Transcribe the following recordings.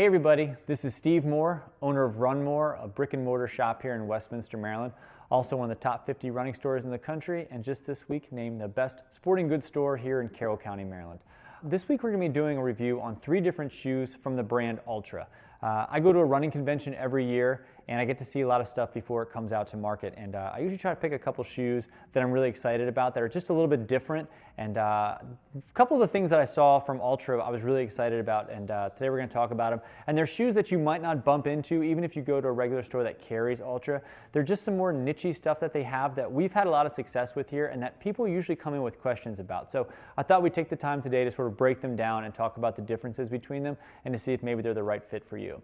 Hey everybody, this is Steve Moore, owner of runmoore, a brick and mortar shop here in Westminster, Maryland. Also one of the top 50 running stores in the country, and just this week named the best sporting goods store here in Carroll County, Maryland. This week we're going to be doing a review on 3 different shoes from the brand Altra. I go to a running convention every year and I get to see a lot of stuff before it comes out to market, and I usually try to pick a couple shoes that I'm really excited about that are just a little bit different, and a couple of the things that I saw from Altra I was really excited about, and today we're going to talk about them. And they're shoes that you might not bump into even if you go to a regular store that carries Altra. They're just some more niche-y stuff that they have that we've had a lot of success with here and that people usually come in with questions about. So I thought we'd take the time today to sort of break them down and talk about the differences between them and to see if maybe they're the right fit for you.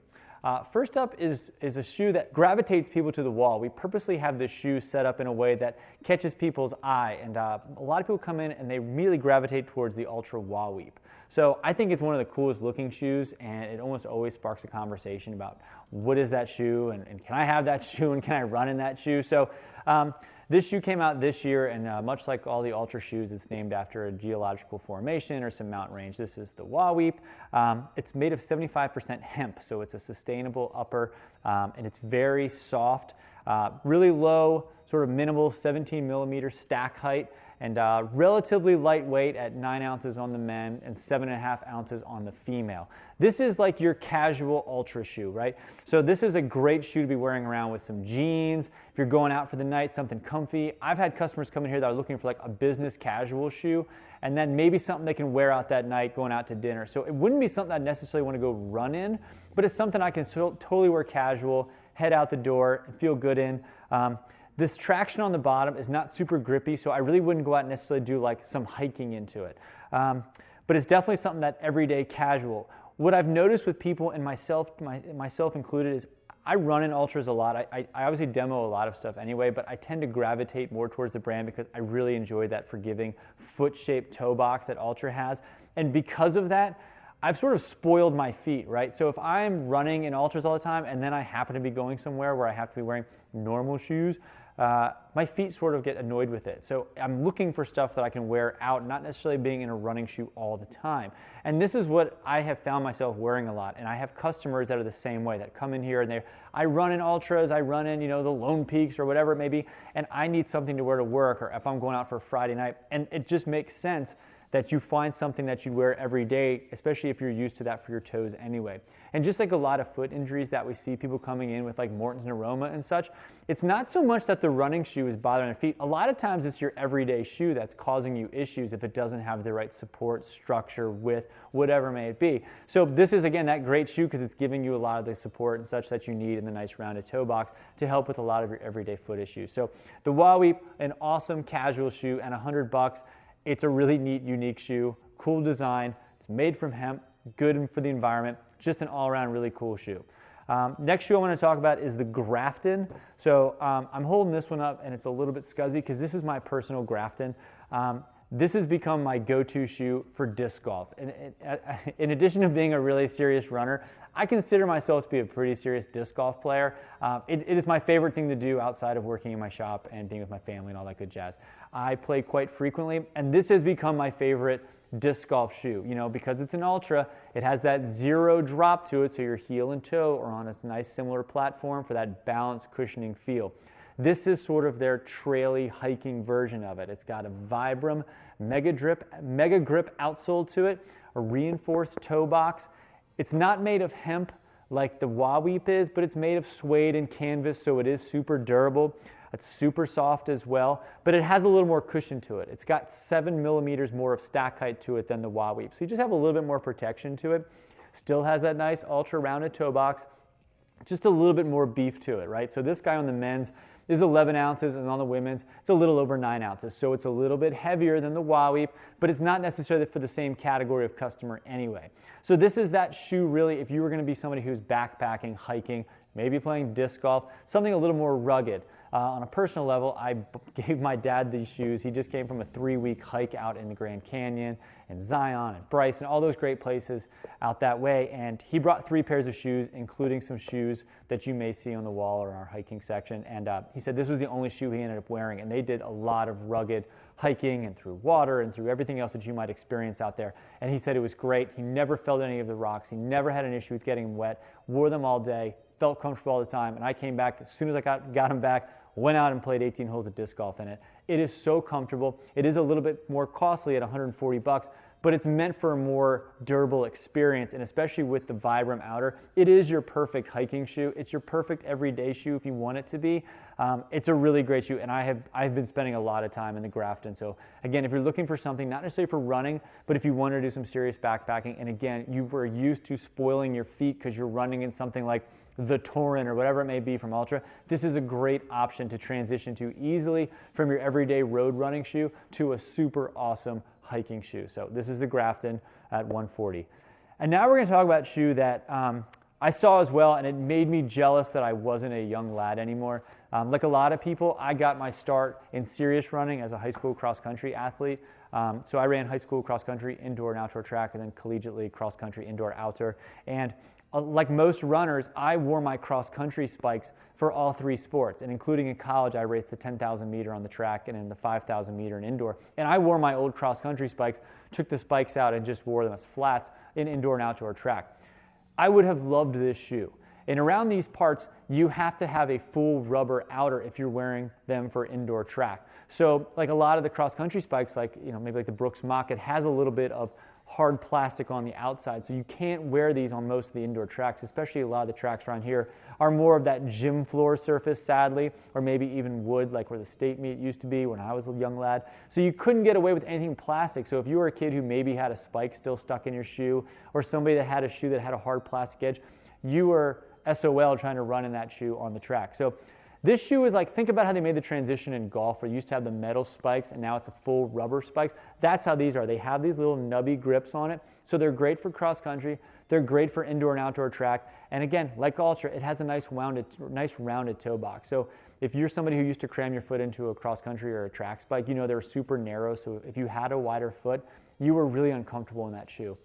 First up is a shoe that gravitates people to the wall. We purposely have this shoe set up in a way that catches people's eye, and a lot of people come in and they immediately gravitate towards the Altra Wahweap. So I think it's one of the coolest looking shoes, and it almost always sparks a conversation about what is that shoe, and can I have that shoe, and can I run in that shoe? So this shoe came out this year, and much like all the Altra shoes, it's named after a geological formation or some mountain range. This is the Wahweap. It's made of 75% hemp, so it's a sustainable upper, and it's very soft, really low, sort of minimal 17 millimeter stack height, and relatively lightweight at 9 ounces on the men and 7.5 ounces on the female. This is like your casual Altra shoe, right? So this is a great shoe to be wearing around with some jeans. If you're going out for the night, something comfy. I've had customers come in here that are looking for like a business casual shoe, and then maybe something they can wear out that night going out to dinner. So it wouldn't be something I necessarily want to go run in, but it's something I can totally wear casual, head out the door, and feel good in. This traction on the bottom is not super grippy, so I really wouldn't go out and necessarily do like some hiking into it. But it's definitely something that everyday casual. What I've noticed with people, and myself included, is I run in Altras a lot. I obviously demo a lot of stuff anyway, but I tend to gravitate more towards the brand because I really enjoy that forgiving foot-shaped toe box that Altra has. And because of that, I've sort of spoiled my feet, right? So if I'm running in Altras all the time and then I happen to be going somewhere where I have to be wearing normal shoes, my feet sort of get annoyed with it. So I'm looking for stuff that I can wear out, not necessarily being in a running shoe all the time. And this is what I have found myself wearing a lot. And I have customers that are the same way, that come in here and I run in Altras, I run in, the Lone Peaks or whatever it may be, and I need something to wear to work, or if I'm going out for a Friday night. And it just makes sense that you find something that you wear every day, especially if you're used to that for your toes anyway. And just like a lot of foot injuries that we see people coming in with like Morton's and Aroma and such, it's not so much that the running shoe is bothering your feet. A lot of times it's your everyday shoe that's causing you issues if it doesn't have the right support, structure, width, whatever may it be. So this is, again, that great shoe because it's giving you a lot of the support and such that you need in the nice rounded toe box to help with a lot of your everyday foot issues. So the Wahweap, an awesome casual shoe, and $100. It's a really neat, unique shoe, cool design. It's made from hemp, good for the environment, just an all-around really cool shoe. Next shoe I want to talk about is the Grafton. So I'm holding this one up and it's a little bit scuzzy because this is my personal Grafton. This has become my go-to shoe for disc golf. And in addition to being a really serious runner, I consider myself to be a pretty serious disc golf player. It is my favorite thing to do outside of working in my shop and being with my family and all that good jazz. I play quite frequently, and this has become my favorite disc golf shoe. Because it's an Altra, it has that zero drop to it, so your heel and toe are on a nice similar platform for that balanced cushioning feel. This is sort of their traily hiking version of it. It's got a Vibram Mega Grip outsole to it, a reinforced toe box. It's not made of hemp like the Wahweap is, but it's made of suede and canvas, so it is super durable. It's super soft as well, but it has a little more cushion to it. It's got 7 millimeters more of stack height to it than the Wahweap, so you just have a little bit more protection to it. Still has that nice ultra rounded toe box, just a little bit more beef to it, right? So this guy on the men's is 11 ounces, and on the women's, it's a little over 9 ounces. So it's a little bit heavier than the Wahweap, but it's not necessarily for the same category of customer anyway. So this is that shoe really, if you were gonna be somebody who's backpacking, hiking, maybe playing disc golf, something a little more rugged. On a personal level, I gave my dad these shoes. He just came from a 3-week hike out in the Grand Canyon and Zion and Bryce and all those great places out that way. And he brought 3 pairs of shoes, including some shoes that you may see on the wall or in our hiking section. And he said this was the only shoe he ended up wearing. And they did a lot of rugged hiking and through water and through everything else that you might experience out there. And he said it was great. He never felt any of the rocks. He never had an issue with getting wet, wore them all day, felt comfortable all the time. And I came back, as soon as I got him back, went out and played 18 holes of disc golf in it. It is so comfortable. It is a little bit more costly at $140, but it's meant for a more durable experience, and especially with the Vibram outer, it is your perfect hiking shoe. It's your perfect everyday shoe if you want it to be. It's a really great shoe, and I've been spending a lot of time in the Grafton. So again, if you're looking for something, not necessarily for running, but if you want to do some serious backpacking, and again, you were used to spoiling your feet because you're running in something like the Torrent or whatever it may be from Altra, this is a great option to transition to easily from your everyday road running shoe to a super awesome hiking shoe. So this is the Grafton at $140. And now we're going to talk about a shoe that I saw as well, and it made me jealous that I wasn't a young lad anymore. Like a lot of people, I got my start in serious running as a high school cross country athlete. So I ran high school cross country, indoor and outdoor track, and then collegiately cross country, indoor, outdoor. And like most runners, I wore my cross-country spikes for all three sports, and including in college, I raced the 10,000 meter on the track and in the 5,000 meter in indoor. And I wore my old cross-country spikes, took the spikes out and just wore them as flats in indoor and outdoor track. I would have loved this shoe. And around these parts, you have to have a full rubber outer if you're wearing them for indoor track. So like a lot of the cross-country spikes, like maybe like the Brooks Mock, it has a little bit of hard plastic on the outside, so you can't wear these on most of the indoor tracks, especially a lot of the tracks around here are more of that gym floor surface, sadly, or maybe even wood, like where the state meet used to be when I was a young lad. So you couldn't get away with anything plastic. So if you were a kid who maybe had a spike still stuck in your shoe, or somebody that had a shoe that had a hard plastic edge, you were SOL trying to run in that shoe on the track. So this shoe is like, think about how they made the transition in golf where you used to have the metal spikes and now it's a full rubber spikes. That's how these are. They have these little nubby grips on it. So they're great for cross country. They're great for indoor and outdoor track. And again, like Altra, it has a nice rounded toe box. So if you're somebody who used to cram your foot into a cross country or a track spike, they're super narrow. So if you had a wider foot, you were really uncomfortable in that shoe.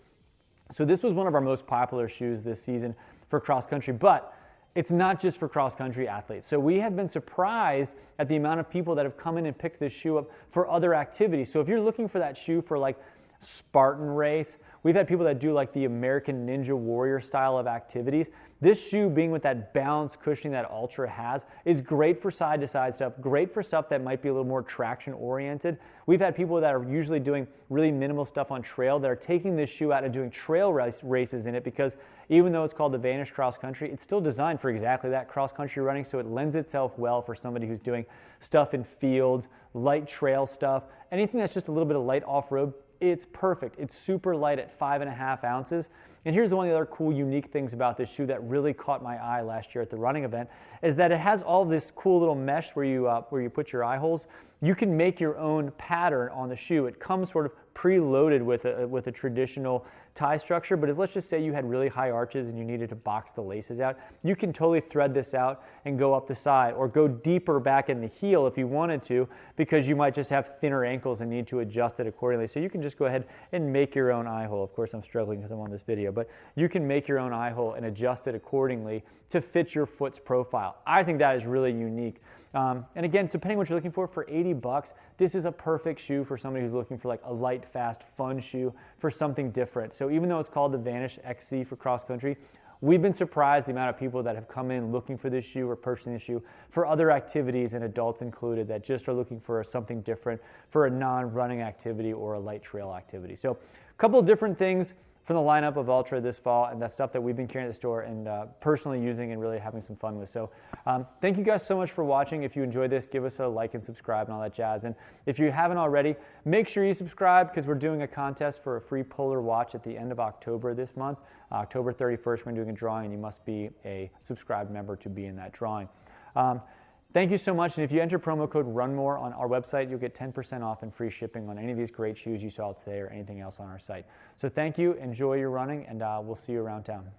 So this was one of our most popular shoes this season for cross country, but it's not just for cross-country athletes. So we have been surprised at the amount of people that have come in and picked this shoe up for other activities. So if you're looking for that shoe for like Spartan race, we've had people that do like the American Ninja Warrior style of activities. This shoe, being with that balanced cushioning that Altra has, is great for side-to-side stuff, great for stuff that might be a little more traction-oriented. We've had people that are usually doing really minimal stuff on trail that are taking this shoe out and doing trail races in it, because even though it's called the Vanish Cross Country, it's still designed for exactly that, cross-country running, so it lends itself well for somebody who's doing stuff in fields, light trail stuff, anything that's just a little bit of light off-road. It's perfect. It's super light at 5.5 ounces. And here's one of the other cool, unique things about this shoe that really caught my eye last year at the running event, is that it has all this cool little mesh where you put your eye holes. You can make your own pattern on the shoe. It comes sort of preloaded with a traditional tie structure, but if let's just say you had really high arches and you needed to box the laces out, you can totally thread this out and go up the side or go deeper back in the heel if you wanted to, because you might just have thinner ankles and need to adjust it accordingly. So you can just go ahead and make your own eye hole. Of course, I'm struggling because I'm on this video, but you can make your own eye hole and adjust it accordingly to fit your foot's profile. I think that is really unique. And again, depending on what you're looking for $80, this is a perfect shoe for somebody who's looking for like a light, fast, fun shoe for something different. So even though it's called the Vanish XC for cross country, we've been surprised the amount of people that have come in looking for this shoe or purchasing this shoe for other activities, and adults included, that just are looking for something different for a non-running activity or a light trail activity. So a couple of different things from the lineup of Altra this fall, and that's stuff that we've been carrying at the store and personally using and really having some fun with. So thank you guys so much for watching. If you enjoyed this, give us a like and subscribe and all that jazz. And if you haven't already, make sure you subscribe, because we're doing a contest for a free Polar watch at the end of October this month. October 31st, we're doing a drawing, and you must be a subscribed member to be in that drawing. Thank you so much, and if you enter promo code RUNMORE on our website, you'll get 10% off and free shipping on any of these great shoes you saw today or anything else on our site. So thank you, enjoy your running, and we'll see you around town.